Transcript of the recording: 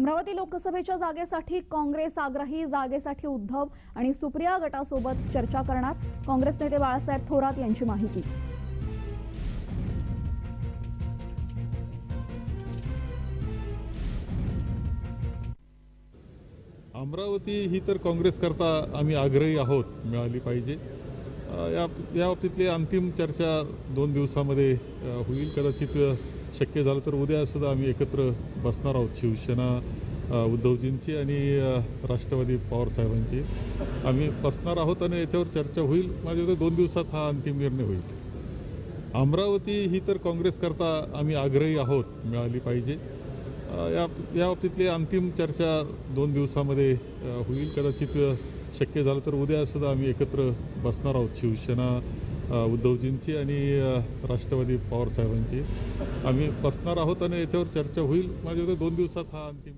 अमरावती लोकसभेच्या जागेसाठी काँग्रेस आग्रही, जागेसाठी उद्धव आणि सुप्रिया गटासोबत चर्चा करणार. काँग्रेस नेते बाळासाहेब थोरात यांची माहिती. अमरावती ही तर काँग्रेस करता आम्ही आग्रही आहोत, मिळाली पाहिजे. या बाबतीतली अंतिम चर्चा 2 दिवसामध्ये होईल. कदाचित शक्य झालं तर उद्या सुद्धा आम्ही एकत्र बसणार आहोत. शिवसेना उद्धवजींची आणि राष्ट्रवादी पवार साहेबांची आम्ही बसणार आहोत आणि याच्यावर चर्चा होईल. माझ्या मते 2 दिवसात हा अंतिम निर्णय होईल. अमरावती ही तर काँग्रेस करता आम्ही आग्रही आहोत, मिळाली पाहिजे. या बाबतीतली अंतिम चर्चा 2 दिवसामध्ये होईल. कदाचित शक्य झालं तर उद्या सुद्धा आम्ही एकत्र बसणार आहोत. शिवसेना उद्धवजींची आणि राष्ट्रवादी पवार साहेबांची आम्ही बसणार आहोत आणि याच्यावर चर्चा होईल. माझ्या मते 2 दिवसात हा अंतिम